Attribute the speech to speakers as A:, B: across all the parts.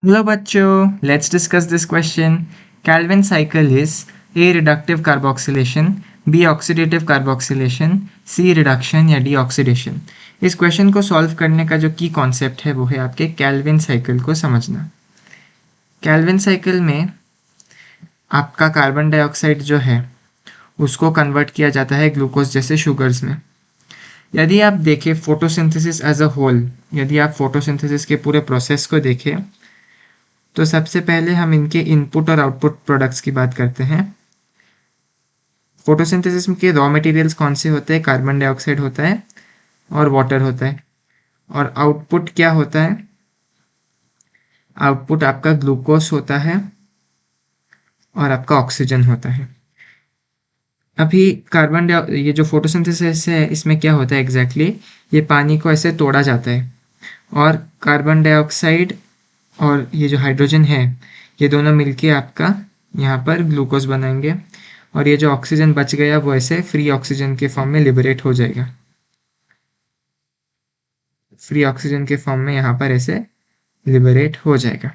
A: Hello bachcho, let's discuss this question. Calvin cycle is A reductive carboxylation, B oxidative carboxylation, C reduction या D oxidation. इस question को solve करने का जो की कॉन्सेप्ट है वो है आपके कैल्विन साइकिल को समझना। कैल्विन साइकिल में आपका कार्बन डाइऑक्साइड जो है उसको कन्वर्ट किया जाता है ग्लूकोज जैसे शुगर्स में। यदि आप देखें फोटोसिंथेसिस एज अ होल, यदि आप फोटोसिंथेसिस के पूरे प्रोसेस को देखें तो सबसे पहले हम इनके इनपुट और आउटपुट प्रोडक्ट्स की बात करते हैं। फोटोसिंथेसिस के रॉ मटेरियल्स कौन से होते हैं? कार्बन डाइऑक्साइड होता है और वाटर होता है। और आउटपुट क्या होता है? आउटपुट आपका ग्लूकोज होता है और आपका ऑक्सीजन होता है। अभी ये जो फोटोसिंथेसिस है इसमें क्या होता है एग्जैक्टली ये पानी को ऐसे तोड़ा जाता है और कार्बन डाइऑक्साइड और ये जो हाइड्रोजन है ये दोनों मिलके आपका यहाँ पर ग्लूकोज बनाएंगे और ये जो ऑक्सीजन बच गया वो ऐसे फ्री ऑक्सीजन के फॉर्म में लिबरेट हो जाएगा। फ्री ऑक्सीजन के फॉर्म में यहाँ पर ऐसे लिबरेट हो जाएगा।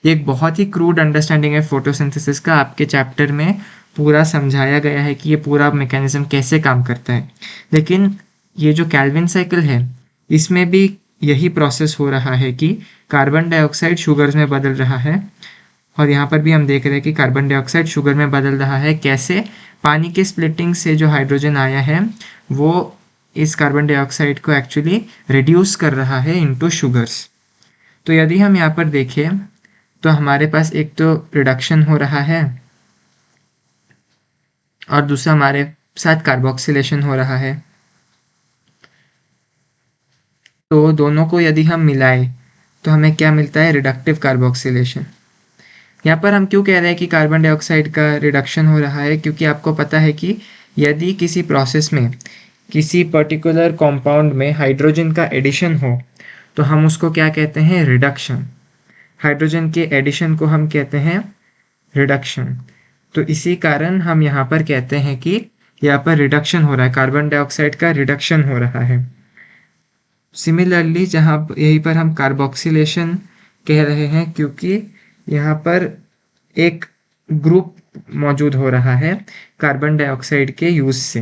A: ये एक बहुत ही क्रूड अंडरस्टैंडिंग है फोटोसिंथेसिस का। आपके चैप्टर में पूरा समझाया गया है कि ये पूरा मैकेनिज्म कैसे काम करता है, लेकिन ये जो कैल्विन साइकिल है इसमें भी यही प्रोसेस हो रहा है कि कार्बन डाइऑक्साइड शुगर्स में बदल रहा है और यहाँ पर भी हम देख रहे हैं कि कार्बन डाइऑक्साइड शुगर में बदल रहा है। कैसे? पानी के स्प्लिटिंग से जो हाइड्रोजन आया है वो इस कार्बन डाइऑक्साइड को एक्चुअली रिड्यूस कर रहा है इनटू शुगर्स। तो यदि हम यहाँ पर देखें तो हमारे पास एक तो रिडक्शन हो रहा है और दूसरा हमारे साथ कार्बोक्सिलेशन हो रहा है। तो दोनों को यदि हम मिलाएं तो हमें क्या मिलता है? Reductive carboxylation. यहाँ पर हम क्यों कह रहे हैं कि कार्बन डाइऑक्साइड का रिडक्शन हो रहा है? क्योंकि आपको पता है कि यदि किसी प्रोसेस में किसी पर्टिकुलर कंपाउंड में हाइड्रोजन का एडिशन हो तो हम उसको क्या कहते हैं? रिडक्शन। हाइड्रोजन के एडिशन को हम कहते हैं रिडक्शन। तो इसी कारण हम यहाँ पर कहते हैं कि यहाँ पर रिडक्शन हो रहा है, कार्बन डाइऑक्साइड का रिडक्शन हो रहा है। सिमिलरली जहाँ यहीं पर हम कार्बोक्सिलेशन कह रहे हैं क्योंकि यहाँ पर एक ग्रुप मौजूद हो रहा है कार्बन डाइऑक्साइड के यूज़ से।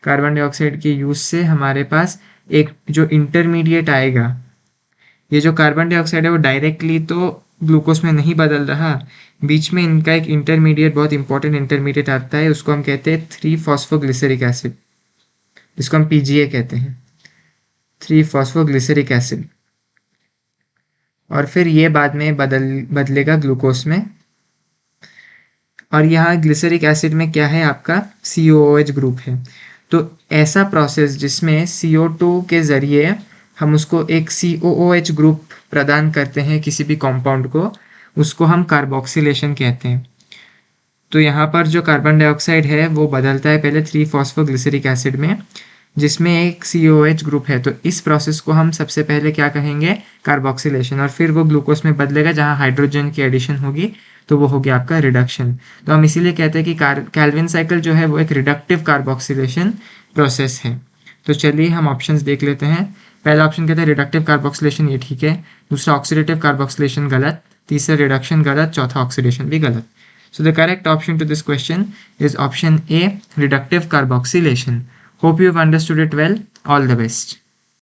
A: कार्बन डाइऑक्साइड के यूज़ से हमारे पास एक जो इंटरमीडिएट आएगा, ये जो कार्बन डाइऑक्साइड है वो डायरेक्टली तो ग्लूकोज में नहीं बदल रहा, बीच में इनका एक इंटरमीडिएट, बहुत इंपॉर्टेंट इंटरमीडिएट आता है, उसको हम कहते हैं 3-फॉस्फोग्लिसरिक एसिड, जिसको हम पीजीए कहते हैं, 3-फॉस्फोग्लिसरिक एसिड। और फिर ये बाद में बदलेगा ग्लूकोज में। और यहाँ ग्लिसरिक एसिड में क्या है? आपका COOH ग्रुप है। तो ऐसा प्रोसेस जिसमें CO2 के ज़रिए हम उसको एक COOH ग्रुप प्रदान करते हैं किसी भी कंपाउंड को, उसको हम कार्बोक्सिलेशन कहते हैं। तो यहाँ पर जो कार्बन डाइऑक्साइड है वो बदलता है पहले 3-फॉस्फोग्लिसरिक एसिड में, जिसमें एक COOH ग्रुप है। तो इस प्रोसेस को हम सबसे पहले क्या कहेंगे? कार्बोक्सिलेशन। और फिर वो ग्लूकोज में बदलेगा जहाँ हाइड्रोजन की एडिशन होगी, तो वो हो गया आपका रिडक्शन। तो हम इसीलिए कहते हैं कि कैल्विन साइकिल जो है वो एक रिडक्टिव कार्बोक्सिलेशन प्रोसेस है। तो चलिए हम ऑप्शंस देख लेते हैं। पहला ऑप्शन कहता है रिडक्टिव कार्बोक्सिलेशन, ये ठीक है। दूसरा ऑक्सीडेटिव कार्बोक्सिलेशन गलत। तीसरा रिडक्शन गलत। चौथा ऑक्सीडेशन भी गलत। So the correct option to this question is option A, reductive carboxylation. Hope you've understood it well. All the best.